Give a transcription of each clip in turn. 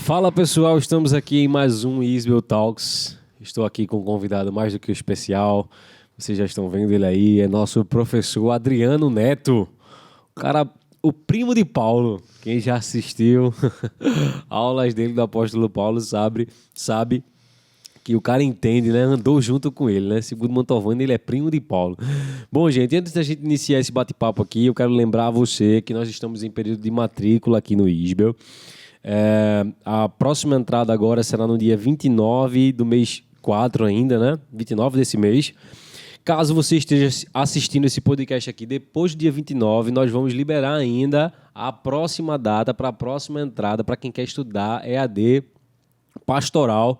Fala pessoal, estamos aqui em mais um Isbel Talks. Estou aqui com um convidado mais do que especial. Vocês já estão vendo ele aí, é nosso professor Adriano Neto. O cara, o primo de Paulo. Quem já assistiu aulas dele do apóstolo Paulo sabe que o cara entende, né? Andou junto com ele, né? Segundo Mantovani, ele é primo de Paulo. Bom, gente, antes da gente iniciar esse bate-papo aqui, eu quero lembrar a você que nós estamos em período de matrícula aqui no Isbel. A próxima entrada agora será no dia 29 do mês 4 ainda, né? 29 desse mês. Caso você esteja assistindo esse podcast aqui depois do dia 29, nós vamos liberar ainda a próxima data para a próxima entrada para quem quer estudar EAD pastoral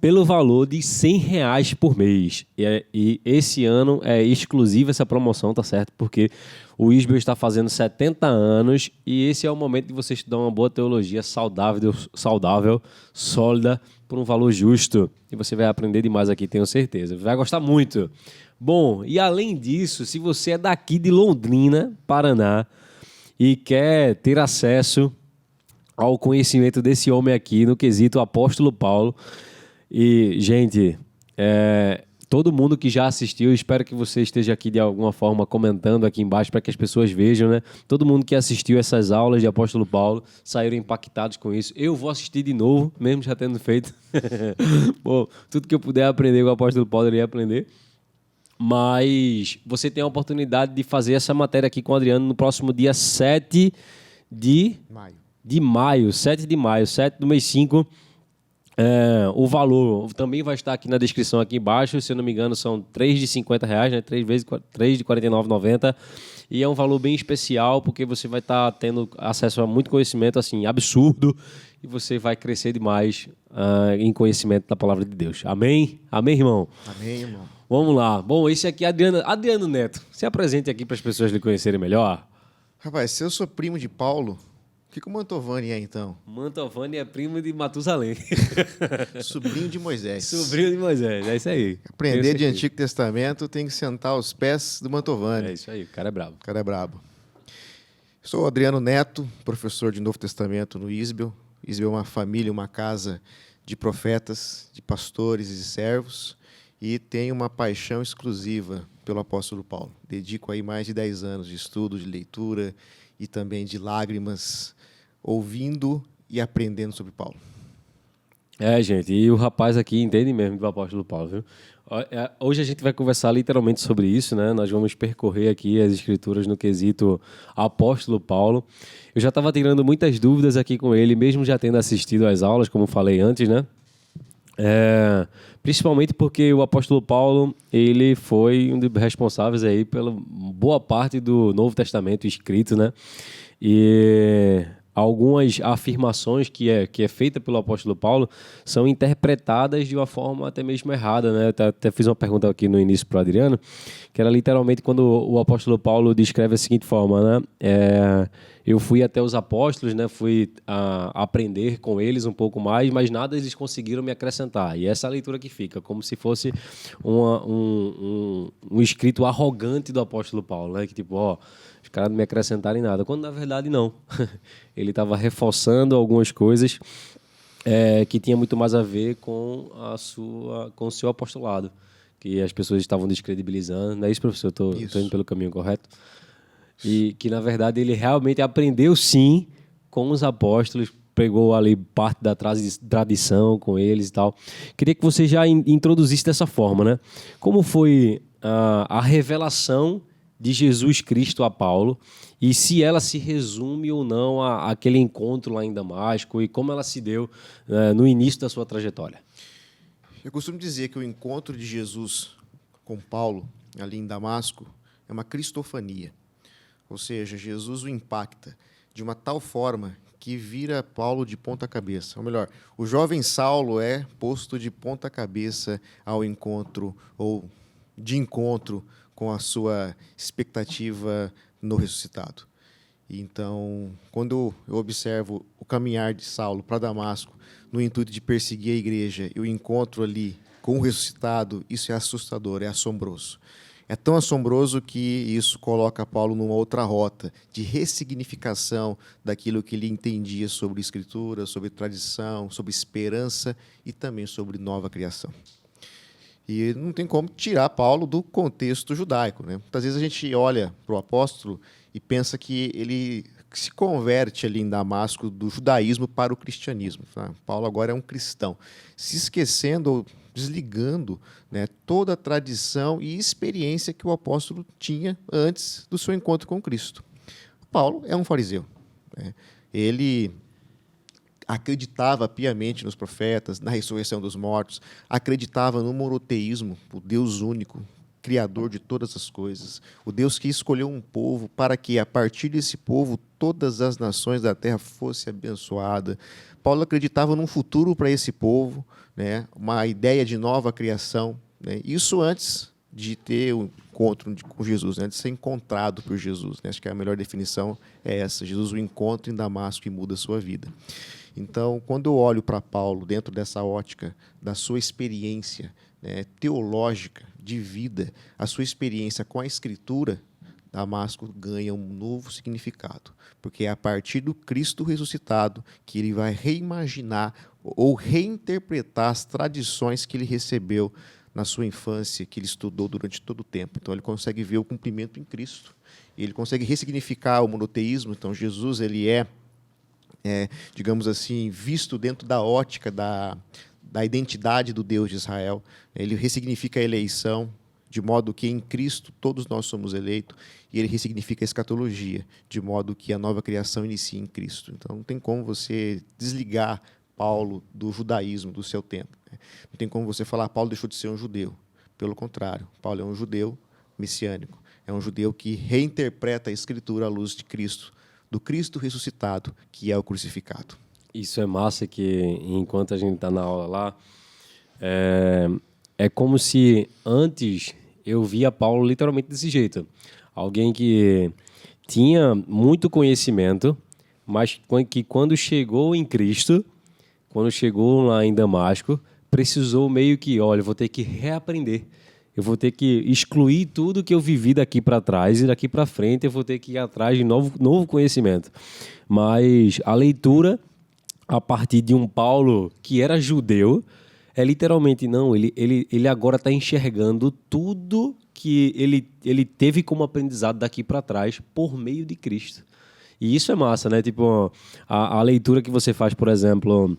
pelo valor de R$100 por mês. E esse ano é exclusiva essa promoção, tá certo? Porque o Isbel está fazendo 70 anos e esse é o momento de você estudar uma boa teologia saudável, sólida, por um valor justo. E você vai aprender demais aqui, tenho certeza. Vai gostar muito. Bom, e além disso, se você é daqui de Londrina, Paraná, e quer ter acesso ao conhecimento desse homem aqui no quesito apóstolo Paulo. E, gente, todo mundo que já assistiu, espero que você esteja aqui de alguma forma comentando aqui embaixo para que as pessoas vejam, né? Todo mundo que assistiu essas aulas de apóstolo Paulo saíram impactados com isso. Eu vou assistir de novo, mesmo já tendo feito. Bom, tudo que eu puder aprender com o apóstolo Paulo, eu irei aprender. Mas você tem a oportunidade de fazer essa matéria aqui com o Adriano no próximo dia 7 de maio, 7 de maio, 7 do mês 5. O valor também vai estar aqui na descrição aqui embaixo, se eu não me engano são 3 de R$50, né? 3 de R$ 49,90, e é um valor bem especial porque você vai estar tendo acesso a muito conhecimento assim, absurdo, e você vai crescer demais em conhecimento da palavra de Deus. Amém? Amém, irmão? Amém, irmão. Vamos lá. Bom, esse aqui é Adriano Neto. Se apresente aqui para as pessoas lhe conhecerem melhor. Rapaz, se eu sou primo de Paulo, o que o Mantovani é, então? Mantovani é primo de Matusalém. Sobrinho de Moisés. Sobrinho de Moisés, é isso aí. Aprender de Antigo Testamento tem que sentar aos pés do Mantovani. É isso aí, o cara é brabo. O cara é brabo. Sou o Adriano Neto, professor de Novo Testamento no Isbel. Isbel é uma família, uma casa de profetas, de pastores e servos, e tenho uma paixão exclusiva pelo apóstolo Paulo. Dedico aí mais de 10 anos de estudo, de leitura e também de lágrimas, ouvindo e aprendendo sobre Paulo. Gente, e o rapaz aqui entende mesmo do apóstolo Paulo, viu? Hoje a gente vai conversar literalmente sobre isso, né? Nós vamos percorrer aqui as escrituras no quesito apóstolo Paulo. Eu já estava tirando muitas dúvidas aqui com ele, mesmo já tendo assistido às aulas, como falei antes, né? Principalmente porque o apóstolo Paulo, ele foi um dos responsáveis aí pela boa parte do Novo Testamento escrito, né? E algumas afirmações que é feita pelo apóstolo Paulo são interpretadas de uma forma até mesmo errada, né? Eu até fiz uma pergunta aqui no início para o Adriano, que era literalmente quando o apóstolo Paulo descreve a seguinte forma, né? Eu fui até os apóstolos, né? Fui aprender com eles um pouco mais, mas nada eles conseguiram me acrescentar. E essa é a leitura que fica, como se fosse um escrito arrogante do apóstolo Paulo, né? Que tipo, os caras não me acrescentaram em nada, quando na verdade não. Ele estava reforçando algumas coisas que tinha muito mais a ver com o seu apostolado, que as pessoas estavam descredibilizando. Não é isso, professor? Estou indo pelo caminho correto? E que, na verdade, ele realmente aprendeu, sim, com os apóstolos, pegou ali parte da tradição com eles e tal. Queria que você já introduzisse dessa forma, né? Como foi a revelação de Jesus Cristo a Paulo e se ela se resume ou não àquele encontro lá em Damasco e como ela se deu no início da sua trajetória? Eu costumo dizer que o encontro de Jesus com Paulo, ali em Damasco, é uma cristofania. Ou seja, Jesus o impacta de uma tal forma que vira Paulo de ponta cabeça. Ou melhor, o jovem Saulo é posto de ponta cabeça ao encontro ou de encontro com a sua expectativa no ressuscitado. Então, quando eu observo o caminhar de Saulo para Damasco no intuito de perseguir a igreja e o encontro ali com o ressuscitado, isso é assustador, é assombroso. É tão assombroso que isso coloca Paulo numa outra rota de ressignificação daquilo que ele entendia sobre Escritura, sobre tradição, sobre esperança e também sobre nova criação. E não tem como tirar Paulo do contexto judaico, né? Muitas vezes a gente olha para o apóstolo e pensa que ele se converte ali em Damasco do judaísmo para o cristianismo. Paulo agora é um cristão, se esquecendo ou desligando, né, toda a tradição e experiência que o apóstolo tinha antes do seu encontro com Cristo. Paulo é um fariseu, né? Ele acreditava piamente nos profetas, na ressurreição dos mortos, acreditava no monoteísmo, o Deus único, criador de todas as coisas, o Deus que escolheu um povo para que, a partir desse povo, todas as nações da terra fossem abençoadas. Paulo acreditava num futuro para esse povo, né, uma ideia de nova criação, né, isso antes de ter um encontro com Jesus, né, de ser encontrado por Jesus, né. Acho que a melhor definição é essa: Jesus o encontra em Damasco e muda a sua vida. Então, quando eu olho para Paulo dentro dessa ótica da sua experiência, né, teológica, de vida, a sua experiência com a Escritura, Damasco ganha um novo significado, porque é a partir do Cristo ressuscitado que ele vai reimaginar ou reinterpretar as tradições que ele recebeu na sua infância, que ele estudou durante todo o tempo. Então, ele consegue ver o cumprimento em Cristo, ele consegue ressignificar o monoteísmo. Então, Jesus ele digamos assim, visto dentro da ótica da identidade do Deus de Israel. Ele ressignifica a eleição, de modo que em Cristo todos nós somos eleitos, e ele ressignifica a escatologia, de modo que a nova criação inicia em Cristo. Então, não tem como você desligar Paulo do judaísmo do seu tempo. Não tem como você falar: Paulo deixou de ser um judeu. Pelo contrário, Paulo é um judeu messiânico. É um judeu que reinterpreta a Escritura à luz de Cristo, do Cristo ressuscitado, que é o crucificado. Isso é massa, que enquanto a gente está na aula lá, é como se antes eu via Paulo literalmente desse jeito. Alguém que tinha muito conhecimento, mas que quando chegou em Cristo, quando chegou lá em Damasco, precisou meio que, olha, eu vou ter que reaprender. Eu vou ter que excluir tudo que eu vivi daqui para trás, e daqui para frente eu vou ter que ir atrás de novo conhecimento. Mas a leitura, a partir de um Paulo que era judeu, é literalmente, não, ele agora está enxergando tudo que ele teve como aprendizado daqui para trás por meio de Cristo. E isso é massa, né? Tipo, a leitura que você faz, por exemplo,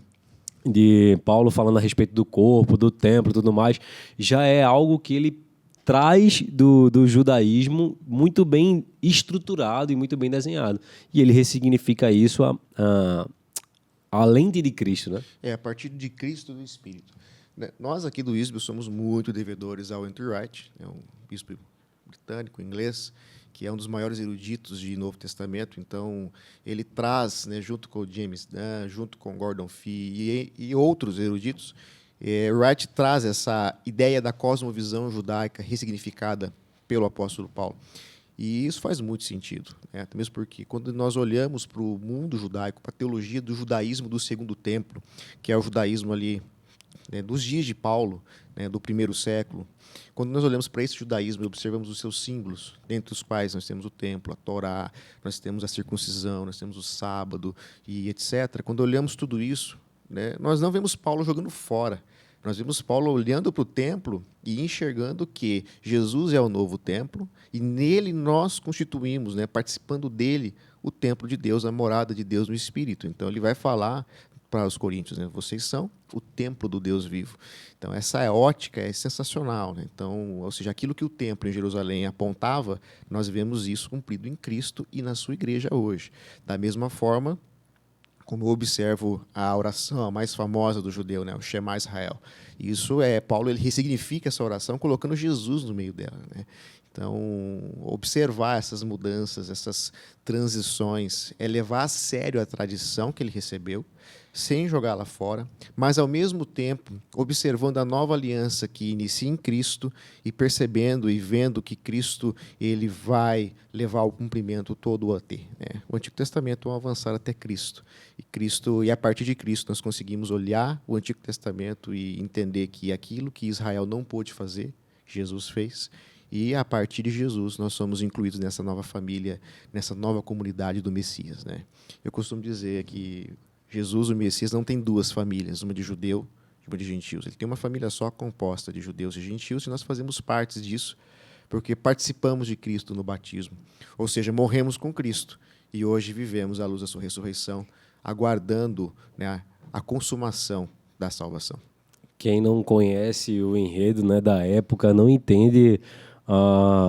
de Paulo falando a respeito do corpo, do templo e tudo mais, já é algo que ele traz do judaísmo muito bem estruturado e muito bem desenhado. E ele ressignifica isso além de Cristo, né? A partir de Cristo e do Espírito. Nós aqui do ISB somos muito devedores ao Andrew Wright, um bispo britânico, inglês, que é um dos maiores eruditos de Novo Testamento. Então, ele traz, né, junto com o James Dunn, junto com Gordon Fee e outros eruditos, Wright traz essa ideia da cosmovisão judaica ressignificada pelo apóstolo Paulo. E isso faz muito sentido, né? Até mesmo porque, quando nós olhamos para o mundo judaico, para a teologia do judaísmo do Segundo Templo, que é o judaísmo ali, né, dos dias de Paulo, né, do primeiro século, quando nós olhamos para esse judaísmo e observamos os seus símbolos, dentre os quais nós temos o templo, a Torá, nós temos a circuncisão, nós temos o sábado e etc. Quando olhamos tudo isso, né, nós não vemos Paulo jogando fora. Nós vemos Paulo olhando para o templo e enxergando que Jesus é o novo templo e nele nós constituímos, né, participando dele, o templo de Deus, a morada de Deus no Espírito. Então, ele vai falar para os coríntios, né, vocês são o templo do Deus vivo. Então, essa ótica é sensacional, né? Então, ou seja, aquilo que o templo em Jerusalém apontava, nós vemos isso cumprido em Cristo e na sua igreja hoje. Da mesma forma, como eu observo a oração a mais famosa do judeu, né, o Shema Israel. Isso Paulo ele ressignifica essa oração colocando Jesus no meio dela, né? Então, observar essas mudanças, essas transições, é levar a sério a tradição que ele recebeu, sem jogá-la fora, mas, ao mesmo tempo, observando a nova aliança que inicia em Cristo e percebendo e vendo que Cristo ele vai levar ao cumprimento todo o até, né? O Antigo Testamento é um avançar até Cristo. E a partir de Cristo nós conseguimos olhar o Antigo Testamento e entender que aquilo que Israel não pôde fazer, Jesus fez, e a partir de Jesus nós somos incluídos nessa nova família, nessa nova comunidade do Messias, né? Eu costumo dizer que Jesus, o Messias, não tem duas famílias, uma de judeu e uma de gentios. Ele tem uma família só composta de judeus e gentios, e nós fazemos parte disso porque participamos de Cristo no batismo. Ou seja, morremos com Cristo e hoje vivemos à luz da sua ressurreição, aguardando, né, a consumação da salvação. Quem não conhece o enredo, né, da época não entende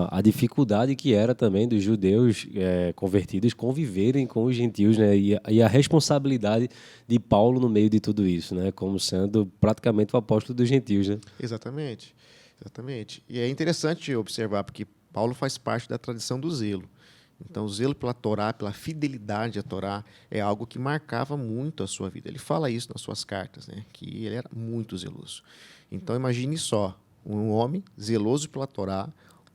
a dificuldade que era também dos judeus convertidos conviverem com os gentios, né, e a responsabilidade de Paulo no meio de tudo isso, né, como sendo praticamente o apóstolo dos gentios, né? Exatamente, exatamente. E é interessante observar, porque Paulo faz parte da tradição do zelo. Então, o zelo pela Torá, pela fidelidade à Torá, é algo que marcava muito a sua vida. Ele fala isso nas suas cartas, né? Que ele era muito zeloso. Então, imagine só, um homem zeloso pela Torá,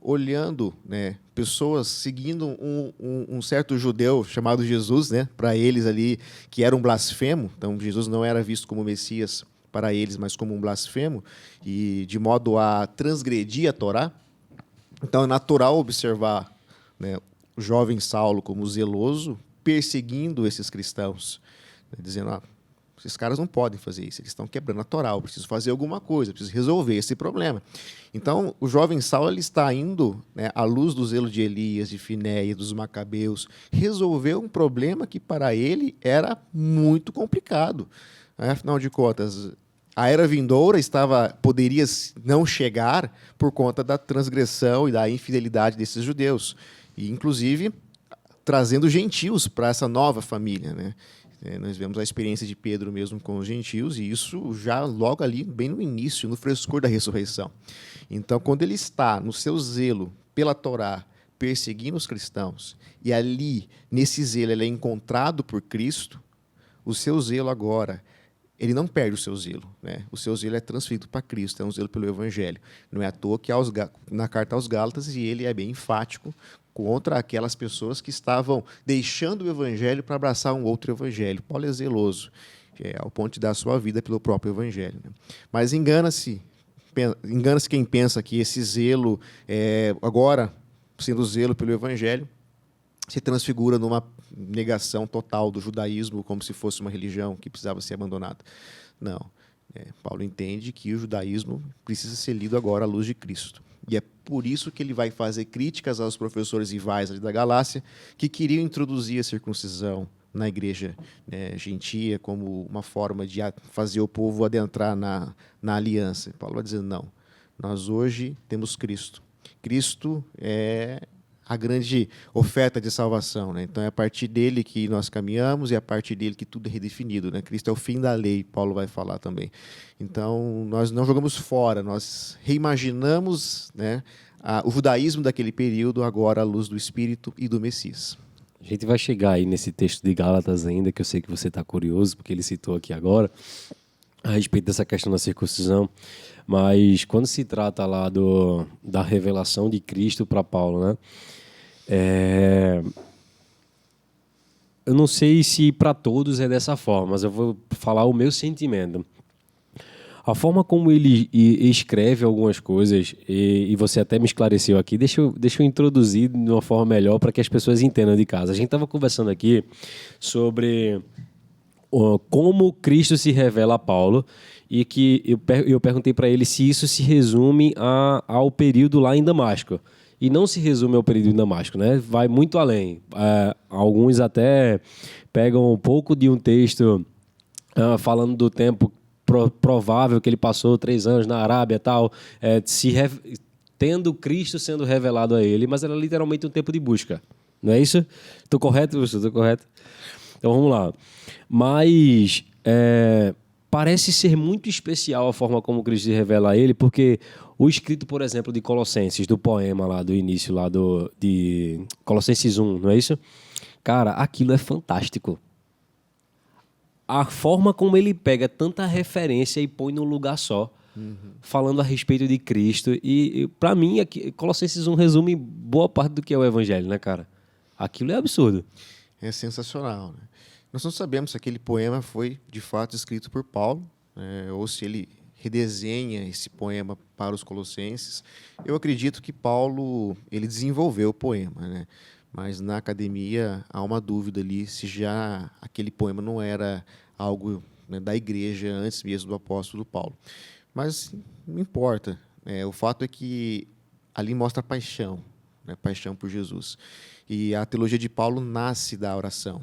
olhando, né, pessoas seguindo um certo judeu chamado Jesus, né, para eles ali, que era um blasfemo. Então, Jesus não era visto como Messias para eles, mas como um blasfemo, e de modo a transgredir a Torá. Então, é natural observar, né, o jovem Saulo como zeloso, perseguindo esses cristãos, né, dizendo, esses caras não podem fazer isso, eles estão quebrando a Torá, eu preciso fazer alguma coisa, eu preciso resolver esse problema. Então, o jovem Saulo ele está indo, né, à luz do zelo de Elias, de Finéia, dos Macabeus, resolver um problema que para ele era muito complicado, né? Afinal de contas, a era vindoura poderia não chegar por conta da transgressão e da infidelidade desses judeus. E, inclusive, trazendo gentios para essa nova família, né? Nós vemos a experiência de Pedro mesmo com os gentios, e isso já logo ali, bem no início, no frescor da ressurreição. Então, quando ele está no seu zelo pela Torá, perseguindo os cristãos, e ali, nesse zelo, ele é encontrado por Cristo, o seu zelo agora, ele não perde o seu zelo, né? O seu zelo é transferido para Cristo, é um zelo pelo Evangelho. Não é à toa que na carta aos Gálatas, e ele é bem enfático contra aquelas pessoas que estavam deixando o Evangelho para abraçar um outro Evangelho. Paulo é zeloso, ao ponto de dar a sua vida pelo próprio Evangelho, né? Mas engana-se quem pensa que esse zelo, agora, sendo zelo pelo Evangelho, se transfigura numa negação total do judaísmo, como se fosse uma religião que precisava ser abandonada. Não. Paulo entende que o judaísmo precisa ser lido agora à luz de Cristo. E é por isso que ele vai fazer críticas aos professores rivais ali da Galácia, que queriam introduzir a circuncisão na igreja, né, gentia, como uma forma de fazer o povo adentrar na aliança. Paulo vai dizer, não, nós hoje temos Cristo. Cristo é a grande oferta de salvação, né? Então é a partir dele que nós caminhamos e é a partir dele que tudo é redefinido, né? Cristo é o fim da lei, Paulo vai falar também. Então nós não jogamos fora, nós reimaginamos, né, o judaísmo daquele período agora à luz do Espírito e do Messias. A gente vai chegar aí nesse texto de Gálatas ainda, que eu sei que você está curioso, porque ele citou aqui agora, a respeito dessa questão da circuncisão. Mas quando se trata lá da revelação de Cristo para Paulo, né? Eu não sei se para todos é dessa forma, mas eu vou falar o meu sentimento. A forma como ele escreve algumas coisas, e você até me esclareceu aqui, deixa eu introduzir de uma forma melhor para que as pessoas entendam de casa. A gente estava conversando aqui sobre como Cristo se revela a Paulo, e que eu perguntei para ele se isso se resume ao período lá em Damasco. E não se resume ao período em Damasco, né? Vai muito além. Alguns até pegam um pouco de um texto falando do tempo provável que ele passou 3 anos na Arábia e tal, tendo Cristo sendo revelado a ele, mas era literalmente um tempo de busca. Não é isso? Estou correto, Wilson? Estou correto? Então vamos lá. Mas parece ser muito especial a forma como Cristo se revela a ele, porque o escrito, por exemplo, de Colossenses, do poema lá do início, lá de Colossenses 1, não é isso? Cara, aquilo é fantástico. A forma como ele pega tanta referência e põe num lugar só, falando a respeito de Cristo. E para mim, Colossenses 1 resume boa parte do que é o Evangelho, né, cara? Aquilo é absurdo. É sensacional, né? Nós não sabemos se aquele poema foi, de fato, escrito por Paulo, ou se ele redesenha esse poema para os Colossenses, eu acredito que Paulo ele desenvolveu o poema, né? Mas na academia há uma dúvida ali se já aquele poema não era algo, né, da igreja antes mesmo do apóstolo Paulo. Mas não importa. O fato é que ali mostra paixão, né? Paixão por Jesus. E a teologia de Paulo nasce da oração,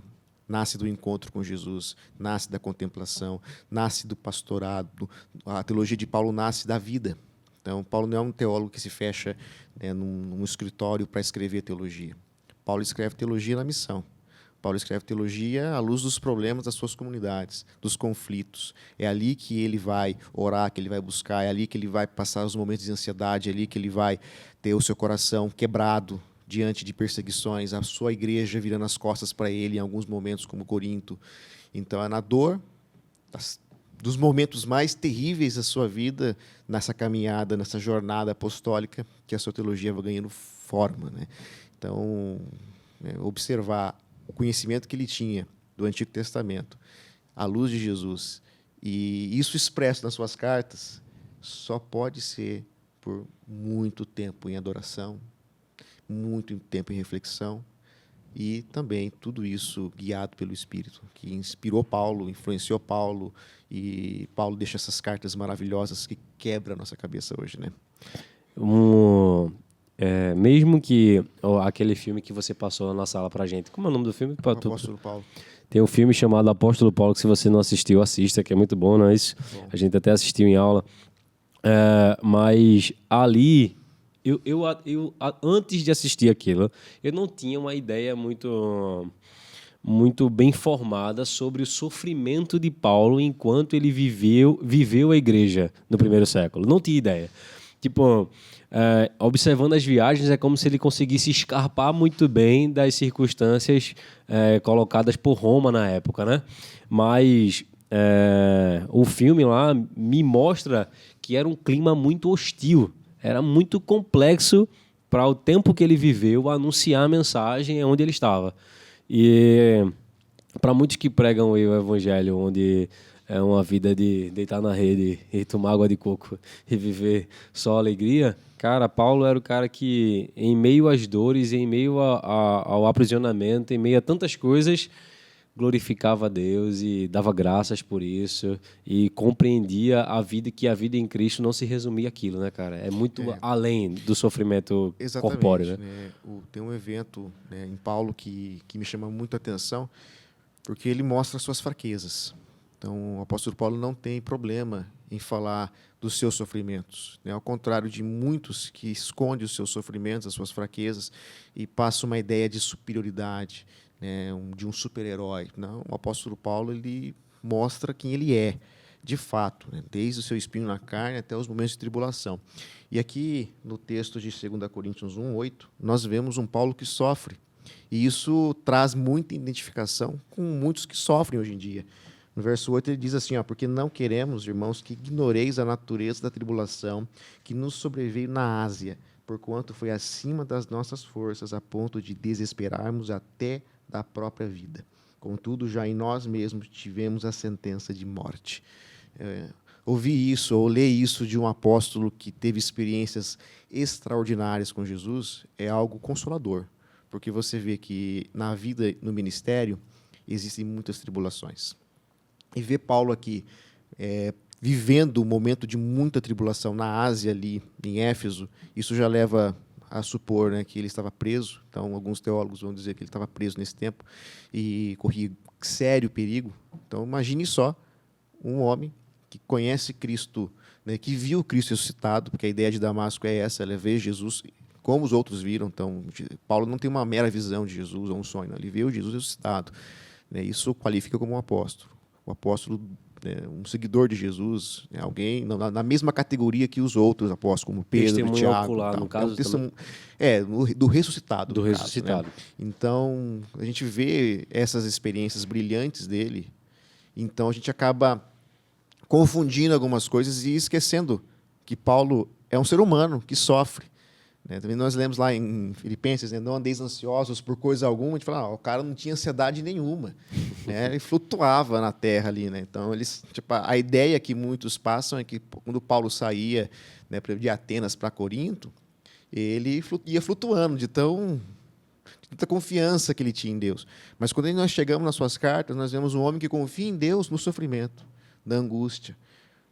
nasce do encontro com Jesus, nasce da contemplação, nasce do pastorado. A teologia de Paulo nasce da vida. Então, Paulo não é um teólogo que se fecha, né, num escritório para escrever teologia. Paulo escreve teologia na missão. Paulo escreve teologia à luz dos problemas das suas comunidades, dos conflitos. É ali que ele vai orar, que ele vai buscar, é ali que ele vai passar os momentos de ansiedade, é ali que ele vai ter o seu coração quebrado diante de perseguições, a sua igreja virando as costas para ele em alguns momentos, como Corinto. Então, é na dor dos momentos mais terríveis da sua vida, nessa caminhada, nessa jornada apostólica, que a sua teologia vai ganhando forma, né? Então, observar o conhecimento que ele tinha do Antigo Testamento, à luz de Jesus, e isso expresso nas suas cartas, só pode ser por muito tempo em adoração, muito tempo em reflexão, e também tudo isso guiado pelo Espírito, que inspirou Paulo, influenciou Paulo, e Paulo deixa essas cartas maravilhosas que quebram a nossa cabeça hoje, né? Mesmo que aquele filme que você passou na sala pra gente, como é o nome do filme? O Apóstolo Paulo. Tem um filme chamado Apóstolo Paulo, que se você não assistiu, assista, que é muito bom, não é isso? Bom. A gente até assistiu em aula. Mas ali, eu antes de assistir aquilo, eu não tinha uma ideia muito bem formada sobre o sofrimento de Paulo enquanto ele viveu a igreja no primeiro século. Não tinha ideia. Tipo, observando as viagens, é como se ele conseguisse escapar muito bem das circunstâncias colocadas por Roma na época, né? Mas o filme lá me mostra que era um clima muito hostil, era muito complexo para o tempo que ele viveu anunciar a mensagem onde ele estava. E para muitos que pregam o evangelho, onde é uma vida de deitar na rede e tomar água de coco e viver só alegria, cara, Paulo era o cara que, em meio às dores, em meio ao aprisionamento, em meio a tantas coisas, glorificava a Deus e dava graças por isso e compreendia que a vida em Cristo não se resumia àquilo, né, cara? É muito além do sofrimento corpóreo, né? Tem um evento, né, em Paulo que me chama muito a atenção, porque ele mostra as suas fraquezas. Então, o apóstolo Paulo não tem problema em falar dos seus sofrimentos, né? Ao contrário de muitos que escondem os seus sofrimentos, as suas fraquezas, e passam uma ideia de superioridade, né, de um super-herói. Não, o apóstolo Paulo ele mostra quem ele é, de fato, né, desde o seu espinho na carne até os momentos de tribulação. E aqui, no texto de 2 Coríntios 1:8, nós vemos um Paulo que sofre. E isso traz muita identificação com muitos que sofrem hoje em dia. No verso 8 ele diz assim, porque não queremos, irmãos, que ignoreis a natureza da tribulação que nos sobreveio na Ásia, porquanto foi acima das nossas forças, a ponto de desesperarmos até da própria vida. Contudo, já em nós mesmos tivemos a sentença de morte. Ouvir isso, ou ler isso de um apóstolo que teve experiências extraordinárias com Jesus, é algo consolador, porque você vê que na vida, no ministério, existem muitas tribulações. E ver Paulo aqui vivendo um momento de muita tribulação na Ásia, ali em Éfeso, isso já leva a supor, né, que ele estava preso. Então, alguns teólogos vão dizer que ele estava preso nesse tempo e corria sério perigo. Então, imagine só um homem que conhece Cristo, né, que viu Cristo ressuscitado, porque a ideia de Damasco é essa, ela vê Jesus como os outros viram. Então, Paulo não tem uma mera visão de Jesus ou um sonho, não. Ele viu Jesus ressuscitado, né? Isso qualifica como um apóstolo. O apóstolo, um seguidor de Jesus, alguém na mesma categoria que os outros apóstolos, como Pedro, Tiago. Ocular, no caso, do ressuscitado. Do ressuscitado. Caso, né? Então, a gente vê essas experiências brilhantes dele, então a gente acaba confundindo algumas coisas e esquecendo que Paulo é um ser humano que sofre. né? Também nós lemos lá em Filipenses, né? Não andeis ansiosos por coisa alguma. A gente fala, o cara não tinha ansiedade nenhuma, né? Ele flutuava na terra ali, né? Então, tipo, a ideia que muitos passam é que quando Paulo saía, né, de Atenas para Corinto, ele ia flutuando de tanta confiança que ele tinha em Deus. Mas quando nós chegamos nas suas cartas, nós vemos um homem que confia em Deus no sofrimento, na angústia,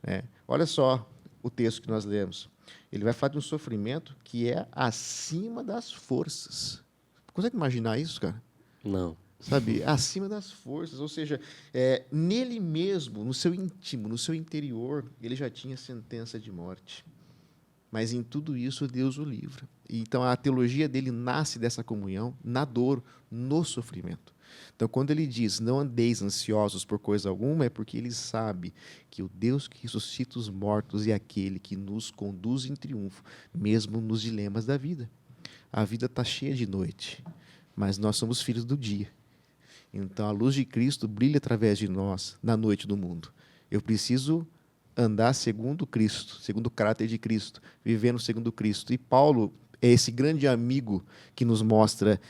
né? Olha só o texto que nós lemos. Ele vai falar de um sofrimento que é acima das forças. Consegue imaginar isso, cara? Não. Sabe? Acima das forças. Ou seja, nele mesmo, no seu íntimo, no seu interior, ele já tinha sentença de morte. Mas em tudo isso, Deus o livra. Então, a teologia dele nasce dessa comunhão, na dor, no sofrimento. Então, quando ele diz, não andeis ansiosos por coisa alguma, é porque ele sabe que o Deus que ressuscita os mortos é aquele que nos conduz em triunfo, mesmo nos dilemas da vida. A vida está cheia de noite, mas nós somos filhos do dia. Então, a luz de Cristo brilha através de nós, na noite do mundo. Eu preciso andar segundo Cristo, segundo o caráter de Cristo, vivendo segundo Cristo. E Paulo é esse grande amigo que nos mostra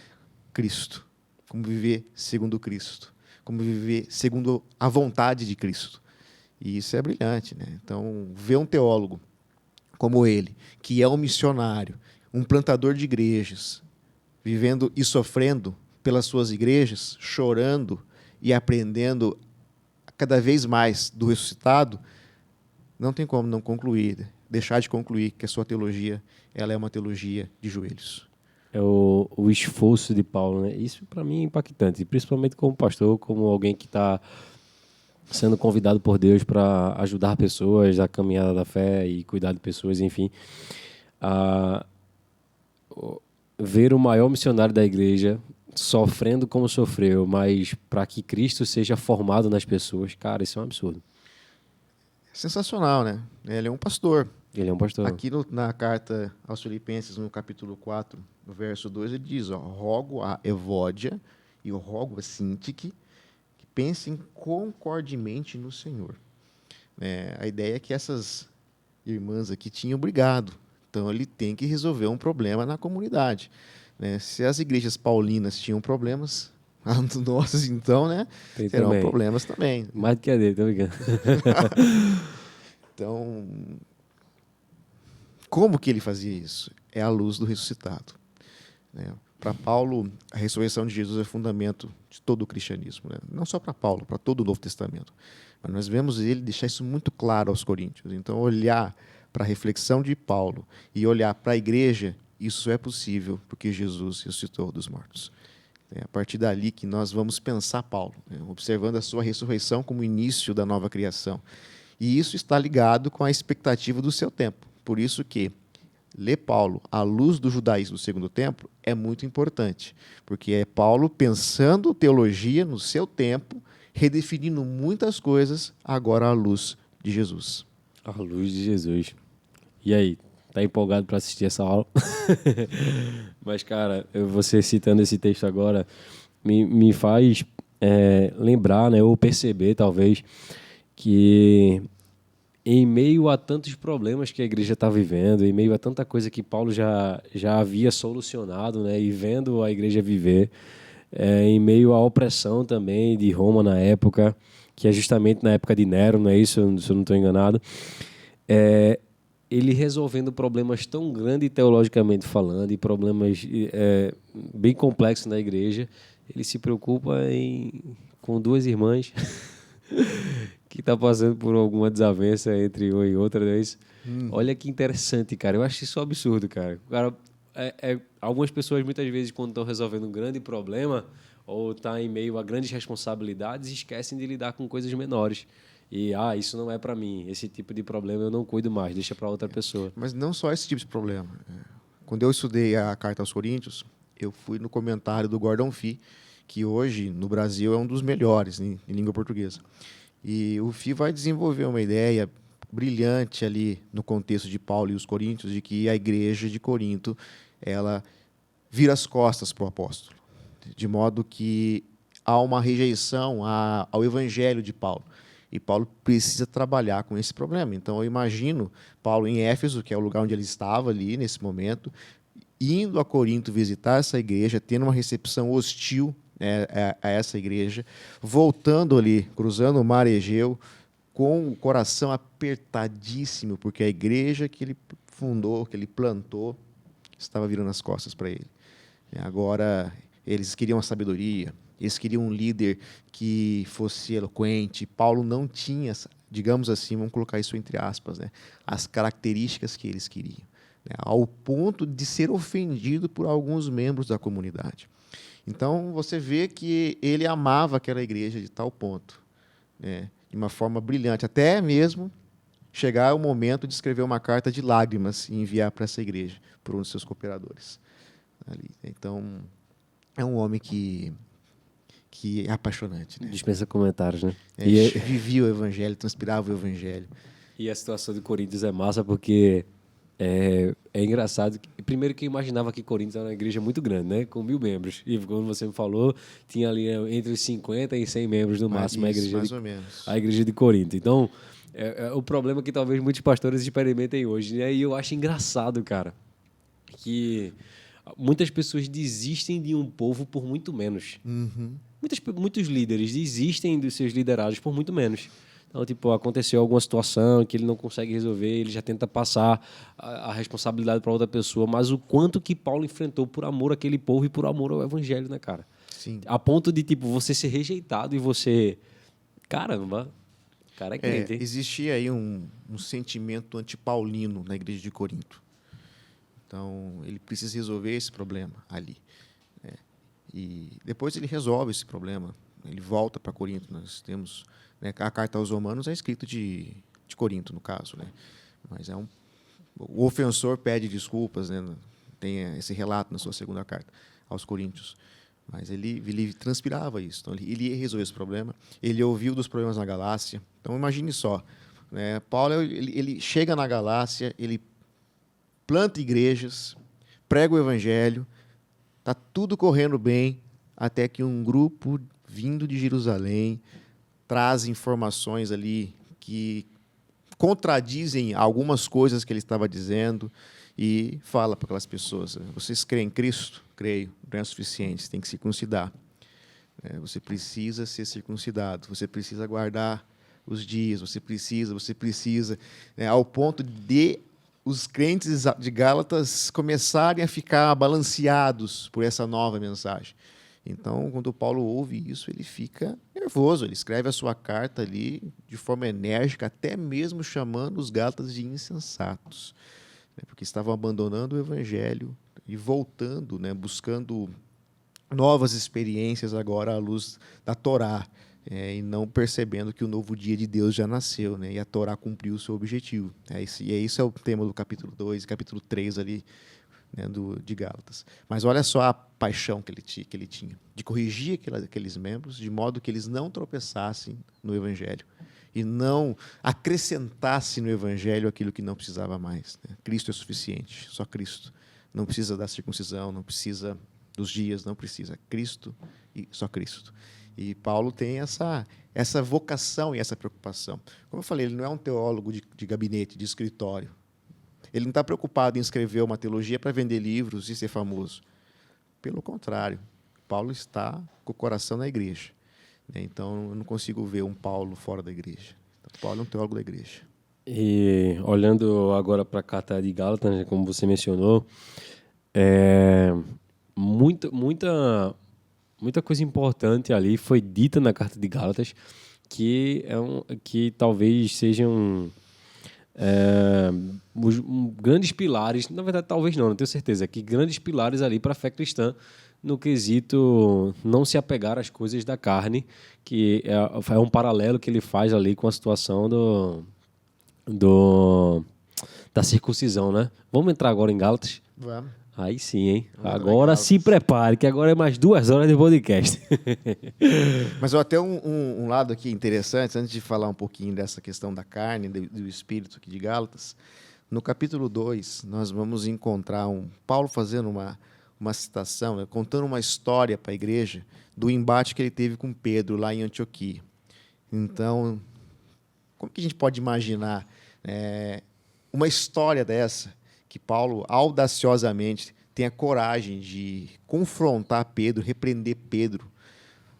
Cristo, como viver segundo Cristo, como viver segundo a vontade de Cristo. E isso é brilhante, né? Então, ver um teólogo como ele, que é um missionário, um plantador de igrejas, vivendo e sofrendo pelas suas igrejas, chorando e aprendendo cada vez mais do ressuscitado, não tem como não concluir, deixar de concluir que a sua teologia ela é uma teologia de joelhos. É o esforço de Paulo, né? Isso para mim é impactante, principalmente como pastor, como alguém que está sendo convidado por Deus para ajudar pessoas a caminhada da fé e cuidar de pessoas, enfim. Ver o maior missionário da igreja sofrendo como sofreu, mas para que Cristo seja formado nas pessoas, cara, isso é um absurdo. Sensacional, né? Ele é um pastor. Ele é um pastor. Aqui na carta aos Filipenses, no capítulo 4, no verso 2, ele diz, rogo a Evódia e eu rogo a Sintique que pensem concordemente no Senhor. A ideia é que essas irmãs aqui tinham brigado. Então, ele tem que resolver um problema na comunidade. Se as igrejas paulinas tinham problemas, as nossas, então, né, terão também problemas também. Mais do que a dele, tô brincando. Então, como que ele fazia isso? É a luz do ressuscitado. Para Paulo, a ressurreição de Jesus é fundamento de todo o cristianismo. Não só para Paulo, para todo o Novo Testamento. Mas nós vemos ele deixar isso muito claro aos coríntios. Então, olhar para a reflexão de Paulo e olhar para a igreja, isso é possível porque Jesus ressuscitou dos mortos. É a partir dali que nós vamos pensar Paulo, observando a sua ressurreição como início da nova criação. E isso está ligado com a expectativa do seu tempo. Por isso que ler Paulo à luz do judaísmo do segundo templo é muito importante, porque é Paulo pensando teologia no seu tempo, redefinindo muitas coisas agora à luz de Jesus. A luz de Jesus. E aí, tá empolgado para assistir essa aula? Mas, cara, você citando esse texto agora me faz lembrar, né, ou perceber, talvez, que em meio a tantos problemas que a igreja está vivendo, em meio a tanta coisa que Paulo já havia solucionado, né, e vendo a igreja viver, em meio à opressão também de Roma na época, que é justamente na época de Nero, não é isso? Se eu não estou enganado. Ele resolvendo problemas tão grandes teologicamente falando e problemas bem complexos na igreja, ele se preocupa com duas irmãs que está passando por alguma desavença entre uma e outra, não é isso? Olha que interessante, cara. Eu acho isso um absurdo, cara. O cara algumas pessoas, muitas vezes, quando estão resolvendo um grande problema ou estão em meio a grandes responsabilidades, esquecem de lidar com coisas menores. E, isso não é para mim. Esse tipo de problema eu não cuido mais, deixa para outra pessoa. Mas não só esse tipo de problema. Quando eu estudei a Carta aos Coríntios, eu fui no comentário do Gordon Fee, que hoje, no Brasil, é um dos melhores em língua portuguesa. E o Fee vai desenvolver uma ideia brilhante ali no contexto de Paulo e os Coríntios, de que a igreja de Corinto ela vira as costas para o apóstolo, de modo que há uma rejeição ao evangelho de Paulo. E Paulo precisa trabalhar com esse problema. Então, eu imagino Paulo em Éfeso, que é o lugar onde ele estava ali nesse momento, indo a Corinto visitar essa igreja, tendo uma recepção hostil a essa igreja, voltando ali, cruzando o mar Egeu, com o coração apertadíssimo, porque a igreja que ele fundou, que ele plantou, estava virando as costas para ele. Agora, eles queriam a sabedoria, eles queriam um líder que fosse eloquente. Paulo não tinha, digamos assim, vamos colocar isso entre aspas, né, as características que eles queriam, né, ao ponto de ser ofendido por alguns membros da comunidade. Então, você vê que ele amava aquela igreja de tal ponto, né, de uma forma brilhante, até mesmo chegar o momento de escrever uma carta de lágrimas e enviar para essa igreja, por um dos seus cooperadores. Ali. Então, é um homem que é apaixonante. Né? Dispensa comentários, né? Vivia o evangelho, transpirava o evangelho. E a situação de Coríntios é massa porque é engraçado. Primeiro que eu imaginava que Coríntios era uma igreja muito grande, né? Com 1.000 membros. E como você me falou, tinha ali entre 50 e 100 membros no máximo mais ou menos. A igreja de Corinto. Então, é o problema que talvez muitos pastores experimentem hoje. Né? E eu acho engraçado, cara, que muitas pessoas desistem de um povo por muito menos. Uhum. Muitos líderes desistem dos seus liderados por muito menos. Então, tipo, aconteceu alguma situação que ele não consegue resolver, ele já tenta passar a responsabilidade para outra pessoa, mas o quanto que Paulo enfrentou por amor àquele povo e por amor ao evangelho, né, cara? Sim. A ponto de, tipo, você ser rejeitado e você... Caramba, cara é crente, hein? Existia aí um sentimento antipaulino na igreja de Corinto. Então, ele precisa resolver esse problema ali. E depois ele resolve esse problema. Ele volta para Corinto. Nós temos, né, a carta aos Romanos é escrita de Corinto, no caso. Né? Mas o ofensor pede desculpas, né? Tem esse relato na sua segunda carta aos Coríntios. Mas ele transpirava isso. Então, ele ia resolver esse problema. Ele ouviu dos problemas na Galácia. Então, imagine só. Né? Paulo ele chega na Galácia, ele planta igrejas, prega o evangelho, está tudo correndo bem, até que um grupo vindo de Jerusalém traz informações ali que contradizem algumas coisas que ele estava dizendo e fala para aquelas pessoas: vocês creem em Cristo? Creio, não é suficiente, você tem que circuncidar. Você precisa ser circuncidado, você precisa guardar os dias, você precisa, ao ponto de os crentes de Gálatas começarem a ficar balanceados por essa nova mensagem. Então, quando Paulo ouve isso, ele fica nervoso, ele escreve a sua carta ali de forma enérgica, até mesmo chamando os Gálatas de insensatos, porque estavam abandonando o evangelho e voltando, né, buscando novas experiências agora à luz da Torá, e não percebendo que o novo dia de Deus já nasceu, né, e a Torá cumpriu o seu objetivo. Isso é o tema do capítulo 2 e capítulo 3 ali, né, de Gálatas. Mas olha só a paixão que ele tinha, de corrigir aqueles membros, de modo que eles não tropeçassem no Evangelho e não acrescentassem no Evangelho aquilo que não precisava mais. Né? Cristo é suficiente, só Cristo. Não precisa da circuncisão, não precisa dos dias, não precisa. Cristo e só Cristo. E Paulo tem essa vocação e essa preocupação. Como eu falei, ele não é um teólogo de gabinete, de escritório. Ele não está preocupado em escrever uma teologia para vender livros e ser famoso. Pelo contrário, Paulo está com o coração na igreja. Então, eu não consigo ver um Paulo fora da igreja. Então, Paulo é um teólogo da igreja. E olhando agora para a carta de Gálatas, como você mencionou, muita coisa importante ali foi dita na carta de Gálatas que talvez sejam grandes pilares, na verdade talvez não tenho certeza, que grandes pilares ali para a fé cristã no quesito não se apegar às coisas da carne, que é um paralelo que ele faz ali com a situação da circuncisão, né? Vamos entrar agora em Gálatas? Vamos. Aí sim, hein? Agora se prepare, que agora é mais 2 horas de podcast. Mas até um lado aqui interessante, antes de falar um pouquinho dessa questão da carne, do espírito aqui de Gálatas, no capítulo 2, nós vamos encontrar Paulo fazendo uma citação, né, contando uma história para a igreja do embate que ele teve com Pedro lá em Antioquia. Então, como que a gente pode imaginar uma história dessa, que Paulo audaciosamente tenha coragem de confrontar Pedro, repreender Pedro,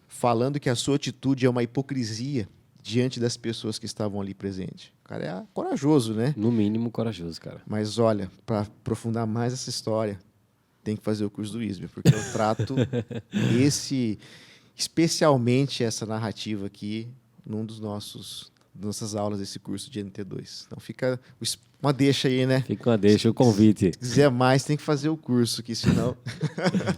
falando que a sua atitude é uma hipocrisia diante das pessoas que estavam ali presentes. O cara é corajoso, né? No mínimo, corajoso, cara. Mas olha, para aprofundar mais essa história, tem que fazer o curso do ISB, porque eu trato especialmente essa narrativa aqui num das nossas aulas desse curso de NT2. Então fica uma deixa aí, né? Fica uma deixa, o convite. Se quiser mais, tem que fazer o curso, que senão...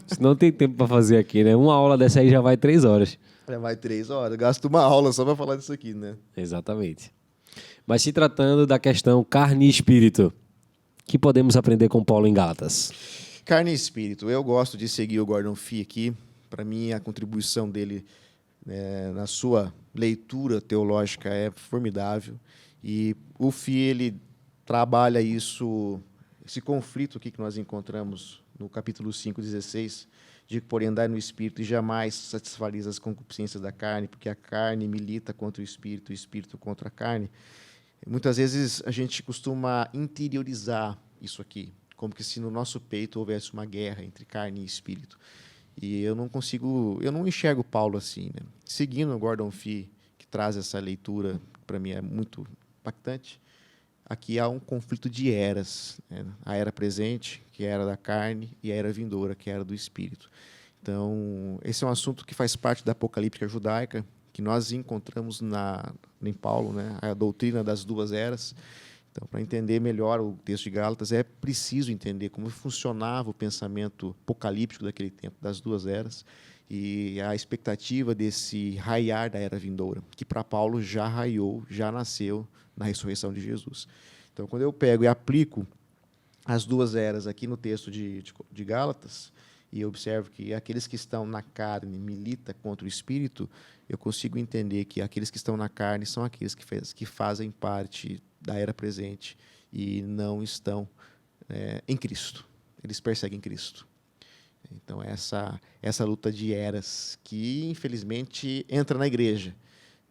Senão tem tempo para fazer aqui, né? Uma aula dessa aí já vai 3 horas. Já vai 3 horas. Gasto uma aula só para falar disso aqui, né? Exatamente. Mas se tratando da questão carne e espírito, o que podemos aprender com Paulo em Gálatas? Carne e espírito. Eu gosto de seguir o Gordon Fee aqui. Para mim, a contribuição dele na sua leitura teológica é formidável. E o Fee, ele trabalha esse conflito aqui que nós encontramos no capítulo 5:16, de porém andar no espírito e jamais satisfazer as concupiscências da carne, porque a carne milita contra o espírito contra a carne. Muitas vezes a gente costuma interiorizar isso aqui, como que se no nosso peito houvesse uma guerra entre carne e espírito. E eu não enxergo Paulo assim, né? Seguindo o Gordon Fee, que traz essa leitura, que para mim é muito impactante, aqui há um conflito de eras, né? A era presente, que é a era da carne, e a era vindoura, que é a era do espírito. Então, esse é um assunto que faz parte da apocalíptica judaica, que nós encontramos em Paulo, né? A doutrina das 2 eras. Então, para entender melhor o texto de Gálatas, é preciso entender como funcionava o pensamento apocalíptico daquele tempo, das 2 eras, e a expectativa desse raiar da era vindoura, que para Paulo já raiou, já nasceu na ressurreição de Jesus. Então, quando eu pego e aplico as 2 eras aqui no texto de Gálatas, e eu observo que aqueles que estão na carne militam contra o espírito, eu consigo entender que aqueles que estão na carne são aqueles que fazem parte da era presente e não estão em Cristo. Eles perseguem Cristo. Então, essa luta de eras que, infelizmente, entra na igreja,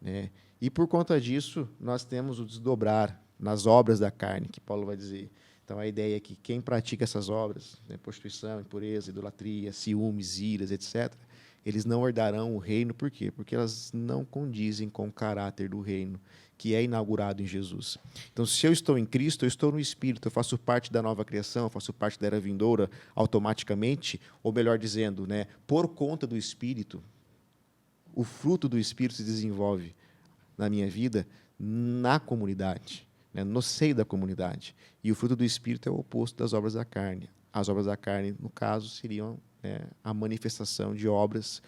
né? E, por conta disso, nós temos o desdobrar nas obras da carne, que Paulo vai dizer. Então, a ideia é que quem pratica essas obras, né, prostituição, impureza, idolatria, ciúmes, iras, etc., eles não herdarão o reino. Por quê? Porque elas não condizem com o caráter do reino, que é inaugurado em Jesus. Então, se eu estou em Cristo, eu estou no Espírito, eu faço parte da nova criação, eu faço parte da era vindoura automaticamente, ou melhor dizendo, né, por conta do Espírito, o fruto do Espírito se desenvolve na minha vida, na comunidade, né, no seio da comunidade. E o fruto do Espírito é o oposto das obras da carne. As obras da carne, no caso, seriam a manifestação de obras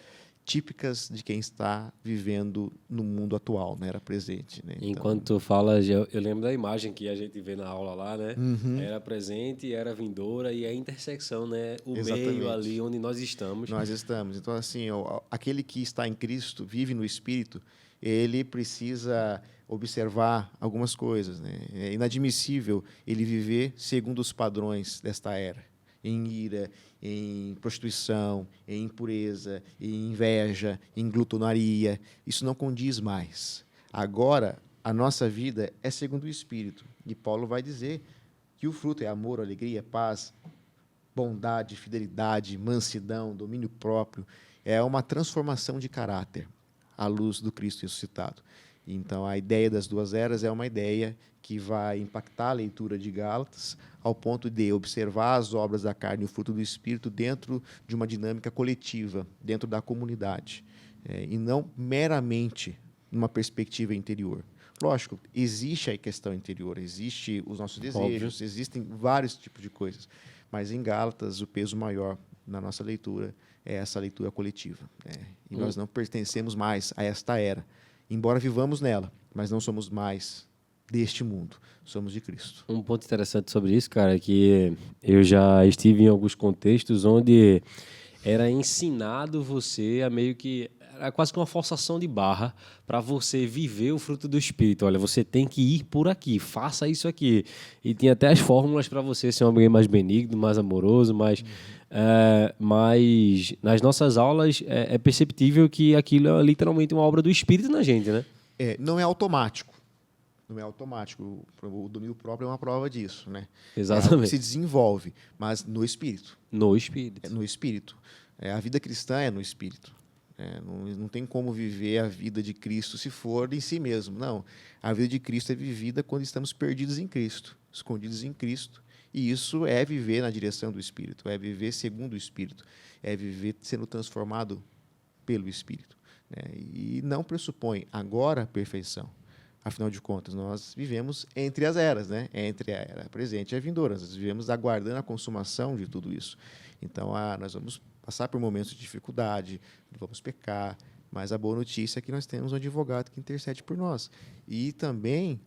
típicas de quem está vivendo no mundo atual, na era presente, né? Então, enquanto tu falas, eu lembro da imagem que a gente vê na aula lá, né? Uhum. Era presente, era vindoura e a intersecção, né? O Exatamente. meio ali onde nós estamos. Nós estamos. Então, assim, aquele que está em Cristo, vive no Espírito, ele precisa observar algumas coisas, né? É inadmissível ele viver segundo os padrões desta era, em ira, em prostituição, em impureza, em inveja, em glutonaria. Isso não condiz mais. Agora, a nossa vida é segundo o Espírito. E Paulo vai dizer que o fruto é amor, alegria, paz, bondade, fidelidade, mansidão, domínio próprio. É uma transformação de caráter à luz do Cristo ressuscitado. Então, a ideia das 2 eras é uma ideia que vai impactar a leitura de Gálatas ao ponto de observar as obras da carne e o fruto do Espírito dentro de uma dinâmica coletiva, dentro da comunidade, e não meramente numa perspectiva interior. Lógico, existe a questão interior, existem os nossos desejos, óbvio, existem vários tipos de coisas, mas em Gálatas o peso maior na nossa leitura é essa leitura coletiva, e nós não pertencemos mais a esta era, embora vivamos nela, mas não somos mais deste mundo, somos de Cristo. Um ponto interessante sobre isso, cara, é que eu já estive em alguns contextos onde era ensinado você a meio que... Era quase que uma forçação de barra para você viver o fruto do Espírito. Olha, você tem que ir por aqui, faça isso aqui. E tinha até as fórmulas para você ser um alguém mais benigno, mais amoroso, mas nas nossas aulas é perceptível que aquilo é literalmente uma obra do Espírito na gente, né? Não é automático. Não é automático. O domínio próprio é uma prova disso, né? Exatamente. É algo que se desenvolve, mas no espírito. No espírito. É no espírito. A vida cristã é no espírito. Não tem como viver a vida de Cristo se for em si mesmo. Não. A vida de Cristo é vivida quando estamos perdidos em Cristo, escondidos em Cristo. E isso é viver na direção do Espírito, é viver segundo o Espírito, é viver sendo transformado pelo Espírito. E não pressupõe agora a perfeição. Afinal de contas, nós vivemos entre as eras, né? Entre a era presente e a vindoura. Nós vivemos aguardando a consumação de tudo isso. Então, nós vamos passar por momentos de dificuldade, vamos pecar, mas a boa notícia é que nós temos um advogado que intercede por nós. E também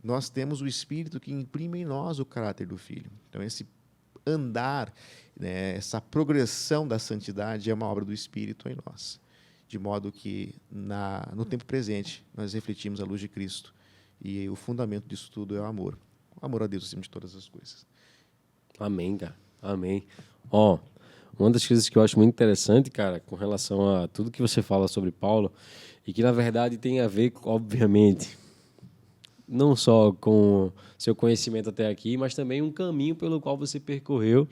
nós temos o Espírito que imprime em nós o caráter do Filho. Então, esse andar, né, essa progressão da santidade é uma obra do Espírito em nós. De modo que, no tempo presente, nós refletimos a luz de Cristo. E o fundamento disso tudo é o amor. O amor a Deus acima de todas as coisas. Amém, cara. Amém. Uma das coisas que eu acho muito interessante, cara, com relação a tudo que você fala sobre Paulo, e que, na verdade, tem a ver, obviamente, não só com seu conhecimento até aqui, mas também um caminho pelo qual você percorreu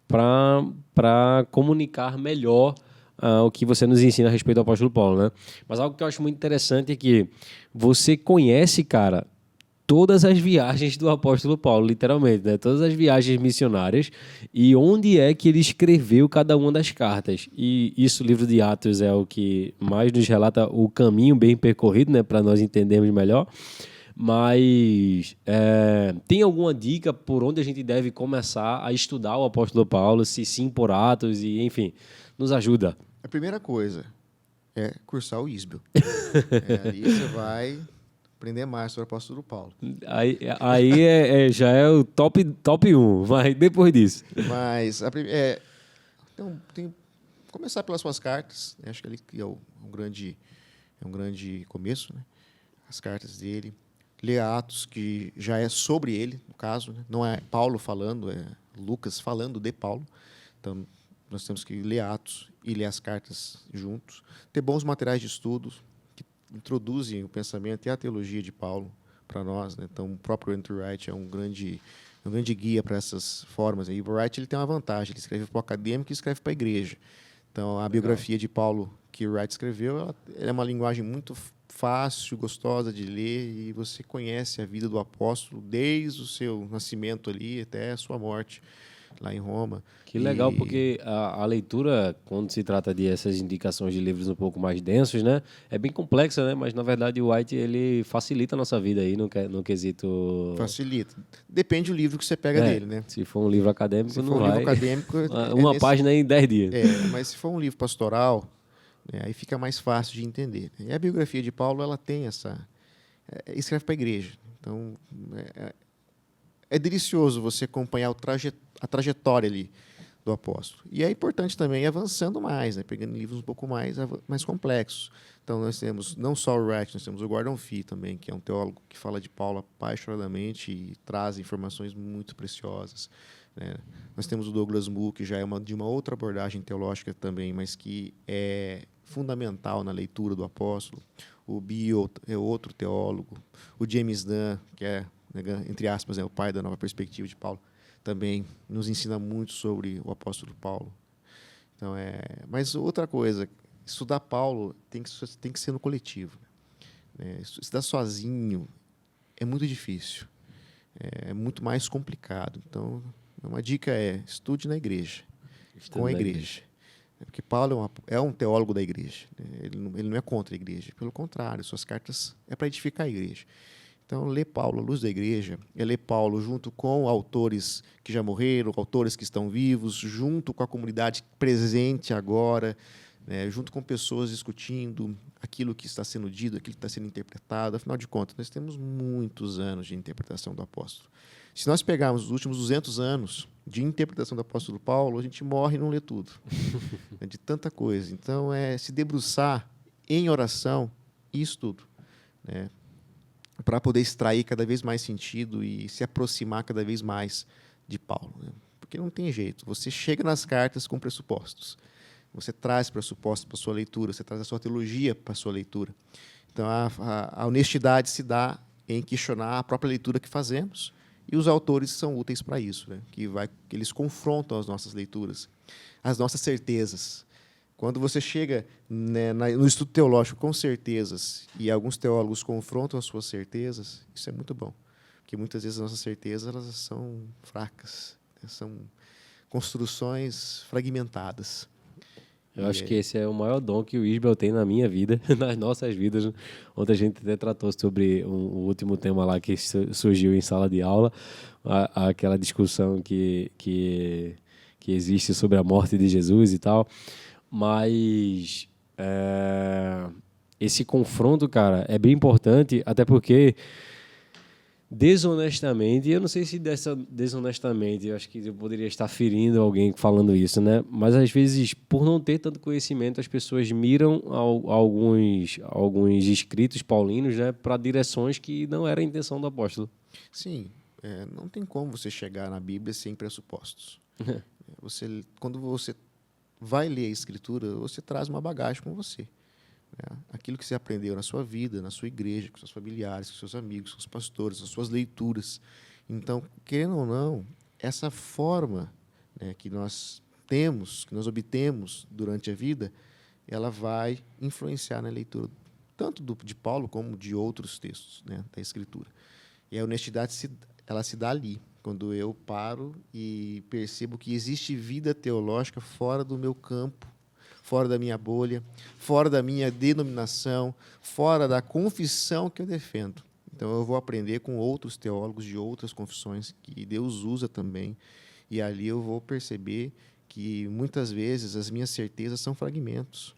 para comunicar melhor o que você nos ensina a respeito do apóstolo Paulo, né? Mas algo que eu acho muito interessante é que você conhece, cara, todas as viagens do apóstolo Paulo, literalmente, né? Todas as viagens missionárias e onde é que ele escreveu cada uma das cartas. E isso, o livro de Atos, é o que mais nos relata o caminho bem percorrido, né? Para nós entendermos melhor. Mas tem alguma dica por onde a gente deve começar a estudar o apóstolo Paulo, se sim por Atos e, enfim, nos ajuda. A primeira coisa é cursar o ISBEL. Ali você vai aprender mais sobre o apóstolo Paulo. Aí já é o top 1, vai depois disso. Mas então, tem começar pelas suas cartas. Acho que ali é um grande começo, né? As cartas dele. Ler Atos, que já é sobre ele, no caso, né? Não é Paulo falando, é Lucas falando de Paulo. Então, nós temos que ler Atos e ler as cartas juntos. Ter bons materiais de estudo que introduzem o pensamento e a teologia de Paulo para nós, né? Então, o próprio Andrew Wright é um grande guia para essas formas. E o Wright ele tem uma vantagem, ele escreve para o acadêmico e escreve para a igreja. Então, a biografia de Paulo que o Wright escreveu, ela é uma linguagem muito fácil, gostosa de ler, e você conhece a vida do apóstolo desde o seu nascimento ali até a sua morte lá em Roma. Que legal, porque a leitura, quando se trata de essas indicações de livros um pouco mais densos, né, é bem complexa, né? Mas, na verdade, o White ele facilita a nossa vida aí no quesito... Facilita. Depende do livro que você pega dele, né? Se for um livro acadêmico, se não for um vai... livro acadêmico... uma página em 10 dias. Mas se for um livro pastoral, aí fica mais fácil de entender. E a biografia de Paulo, ela tem essa... escreve para a igreja. Então, é delicioso você acompanhar a trajetória ali do apóstolo. E é importante também ir avançando mais, né? Pegando livros um pouco mais complexos. Então, nós temos não só o Wright, nós temos o Gordon Fee também, que é um teólogo que fala de Paulo apaixonadamente e traz informações muito preciosas, né? Nós temos o Douglas Moo, que já é de uma outra abordagem teológica também, mas que é fundamental na leitura do apóstolo. O Bill é outro teólogo. O James Dunn, que é, entre aspas, o pai da nova perspectiva de Paulo, também nos ensina muito sobre o apóstolo Paulo. Então, mas outra coisa, estudar Paulo tem que ser no coletivo, né? Estudar sozinho é muito difícil, é muito mais complicado. Então, uma dica estude na igreja, com a igreja. Porque Paulo é um teólogo da igreja, né? Ele não é contra a igreja, pelo contrário, suas cartas é para edificar a igreja. Então, ler Paulo à luz da igreja é ler Paulo junto com autores que já morreram, autores que estão vivos, junto com a comunidade presente agora, né, junto com pessoas discutindo aquilo que está sendo dito, aquilo que está sendo interpretado. Afinal de contas, nós temos muitos anos de interpretação do apóstolo. Se nós pegarmos os últimos 200 anos de interpretação do apóstolo Paulo, a gente morre e não lê tudo, de tanta coisa. Então, se debruçar em oração e estudo, né, para poder extrair cada vez mais sentido e se aproximar cada vez mais de Paulo, né? Porque não tem jeito. Você chega nas cartas com pressupostos. Você traz pressupostos para a sua leitura, você traz a sua teologia para a sua leitura. Então, a honestidade se dá em questionar a própria leitura que fazemos, e os autores são úteis para isso, né? Que eles confrontam as nossas leituras, as nossas certezas. Quando você chega, né, no estudo teológico com certezas e alguns teólogos confrontam as suas certezas, isso é muito bom, porque muitas vezes as nossas certezas elas são fracas, né? São construções fragmentadas. Eu acho que esse é o maior dom que o Isbel tem na minha vida, nas nossas vidas. Ontem a gente até tratou sobre o último tema lá que surgiu em sala de aula, aquela discussão que existe sobre a morte de Jesus e tal. Mas esse confronto, cara, é bem importante, até porque desonestamente, eu não sei se desonestamente, eu acho que eu poderia estar ferindo alguém falando isso, né? Mas às vezes, por não ter tanto conhecimento, as pessoas miram alguns escritos paulinos, né, para direções que não era a intenção do apóstolo. Sim, não tem como você chegar na Bíblia sem pressupostos. Quando você vai ler a Escritura, você traz uma bagagem com você, né? Aquilo que você aprendeu na sua vida, na sua igreja, com seus familiares, com seus amigos, com os pastores, as suas leituras. Então, querendo ou não, essa forma, né, que nós temos, que nós obtemos durante a vida, ela vai influenciar na leitura tanto de Paulo como de outros textos, né, da Escritura. E a honestidade ela se dá ali, quando eu paro e percebo que existe vida teológica fora do meu campo, fora da minha bolha, fora da minha denominação, fora da confissão que eu defendo. Então, eu vou aprender com outros teólogos de outras confissões que Deus usa também, e ali eu vou perceber que, muitas vezes, as minhas certezas são fragmentos.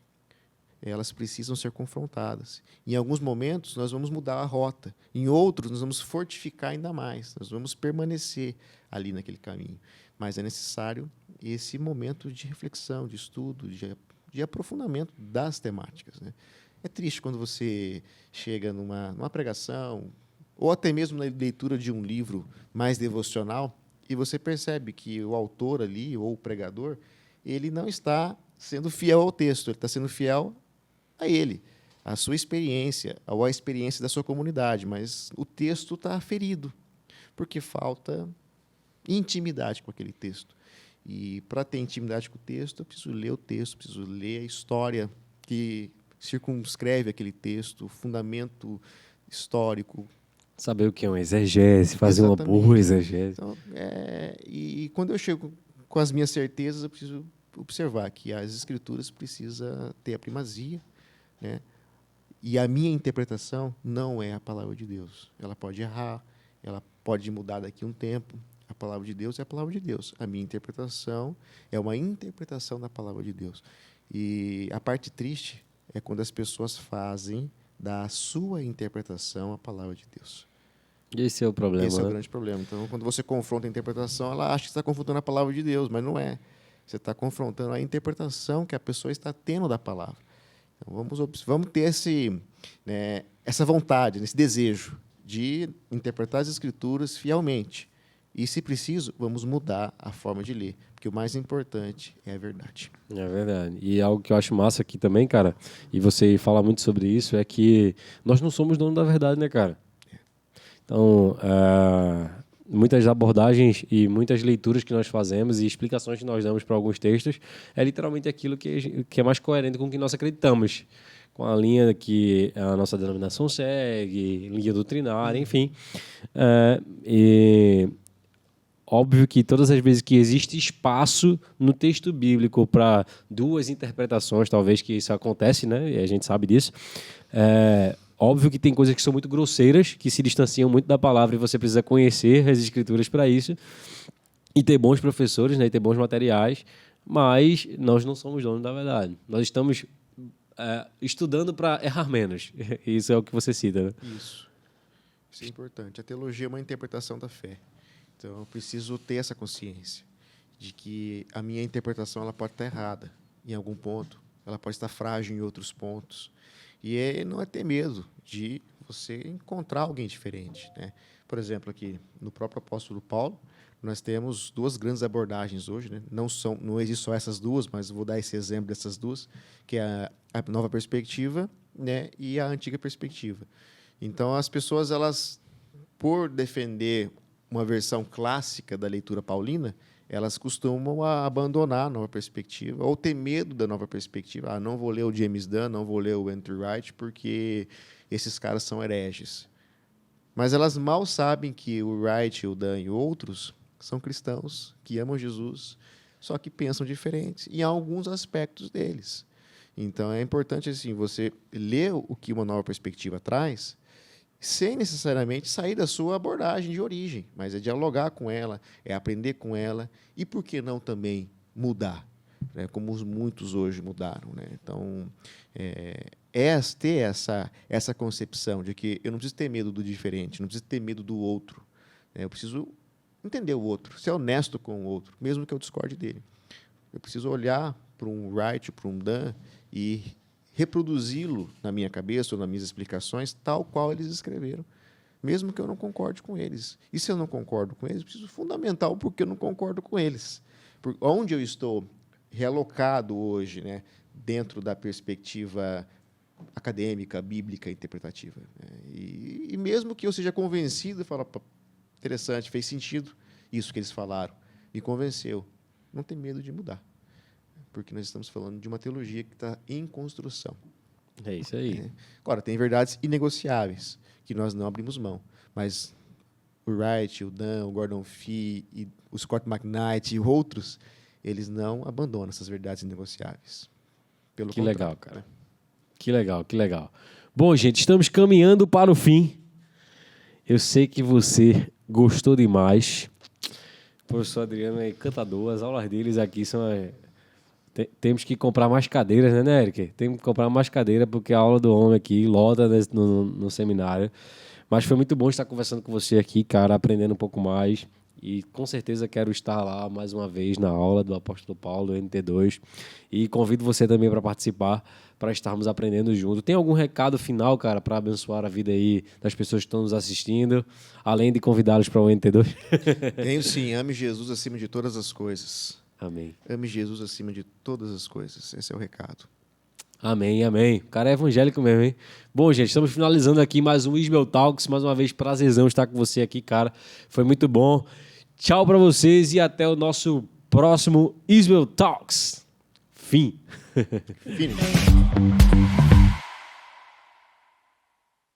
Elas precisam ser confrontadas. Em alguns momentos, nós vamos mudar a rota. Em outros, nós vamos fortificar ainda mais. Nós vamos permanecer ali naquele caminho. Mas é necessário esse momento de reflexão, de estudo, de aprofundamento das temáticas, né? É triste quando você chega numa pregação, ou até mesmo na leitura de um livro mais devocional, e você percebe que o autor ali, ou o pregador, ele não está sendo fiel ao texto, ele está sendo fiel a ele, a sua experiência, ou a experiência da sua comunidade, mas o texto está ferido, porque falta intimidade com aquele texto. E, para ter intimidade com o texto, eu preciso ler o texto, preciso ler a história que circunscreve aquele texto, o fundamento histórico. Saber o que é um exegese, fazer Exatamente. uma boa exegese. Então, e quando eu chego com as minhas certezas, eu preciso observar que as Escrituras precisam ter a primazia, né? E a minha interpretação não é a palavra de Deus. Ela pode errar, ela pode mudar daqui a um tempo. A palavra de Deus é a palavra de Deus. A minha interpretação é uma interpretação da palavra de Deus. E a parte triste é quando as pessoas fazem da sua interpretação a palavra de Deus. Esse é o problema. Esse é o né? grande problema. Então, quando você confronta a interpretação, ela acha que está confrontando a palavra de Deus, mas não é. Você está confrontando a interpretação que a pessoa está tendo da palavra. Então, vamos ter essa vontade, esse desejo de interpretar as Escrituras fielmente. E, se preciso, vamos mudar a forma de ler, porque o mais importante é a verdade. É verdade. E algo que eu acho massa aqui também, cara, e você fala muito sobre isso, é que nós não somos dono da verdade, né, cara? Então, muitas abordagens e muitas leituras que nós fazemos e explicações que nós damos para alguns textos é literalmente aquilo que é mais coerente com o que nós acreditamos, com a linha que a nossa denominação segue, linha doutrinária, enfim. E óbvio que todas as vezes que existe espaço no texto bíblico para duas interpretações, talvez que isso acontece, né? E a gente sabe disso. Óbvio que tem coisas que são muito grosseiras, que se distanciam muito da palavra e você precisa conhecer as escrituras para isso e ter bons professores, né? E ter bons materiais, mas nós não somos donos da verdade. Nós estamos estudando para errar menos. Isso é o que você cita, né? Isso é importante. A teologia é uma interpretação da fé. Então, eu preciso ter essa consciência de que a minha interpretação ela pode estar errada em algum ponto, ela pode estar frágil em outros pontos. E não é ter medo de você encontrar alguém diferente, né? Por exemplo, aqui no próprio apóstolo Paulo, nós temos duas grandes abordagens hoje, né? Não existe só essas duas, mas vou dar esse exemplo dessas duas, que é a nova perspectiva, né, e a antiga perspectiva. Então, as pessoas, elas, por defender uma versão clássica da leitura paulina, elas costumam abandonar a nova perspectiva ou ter medo da nova perspectiva. Não vou ler o James Dunn, não vou ler o Andrew Wright, porque esses caras são hereges. Mas elas mal sabem que o Wright, o Dunn e outros são cristãos que amam Jesus, só que pensam diferentes em alguns aspectos deles. Então, é importante assim, você ler o que uma nova perspectiva traz, sem necessariamente sair da sua abordagem de origem, mas é dialogar com ela, é aprender com ela e, por que não, também mudar, né? Como muitos hoje mudaram, né? Então, ter essa concepção de que eu não preciso ter medo do diferente, não preciso ter medo do outro, né? Eu preciso entender o outro, ser honesto com o outro, mesmo que eu discorde dele. Eu preciso olhar para um Wright, para um Dunn e reproduzi-lo na minha cabeça ou nas minhas explicações, tal qual eles escreveram, mesmo que eu não concorde com eles. E se eu não concordo com eles, eu preciso fundamentar o porquê eu não concordo com eles. Onde eu estou realocado hoje, né, dentro da perspectiva acadêmica, bíblica, interpretativa. Né? E mesmo que eu seja convencido, falo, interessante, fez sentido isso que eles falaram, me convenceu. Não tem medo de mudar, porque nós estamos falando de uma teologia que está em construção. É isso aí. Agora, tem verdades inegociáveis, que nós não abrimos mão, mas o Wright, o Dan, o Gordon Fee, e o Scott McKnight e outros, eles não abandonam essas verdades inegociáveis. Pelo que contrário. Legal, cara. Que legal, que legal. Bom, gente, estamos caminhando para o fim. Eu sei que você gostou demais. O professor Adriano é encantador. As aulas deles aqui são... Temos que comprar mais cadeiras, né, Eric? Temos que comprar mais cadeiras, porque a aula do homem aqui lota no seminário. Mas foi muito bom estar conversando com você aqui, cara, aprendendo um pouco mais. E com certeza quero estar lá mais uma vez na aula do Apóstolo Paulo, do NT2. E convido você também para participar, para estarmos aprendendo junto. Tem algum recado final, cara, para abençoar a vida aí das pessoas que estão nos assistindo, além de convidá-los para o NT2? Tenho sim, ame Jesus acima de todas as coisas. Amém. Ame Jesus acima de todas as coisas. Esse é o recado. Amém, amém. O cara é evangélico mesmo, hein? Bom, gente, estamos finalizando aqui mais um Ismael Talks. Mais uma vez, prazerzão estar com você aqui, cara. Foi muito bom. Tchau para vocês e até o nosso próximo Ismael Talks. Fim. Fim.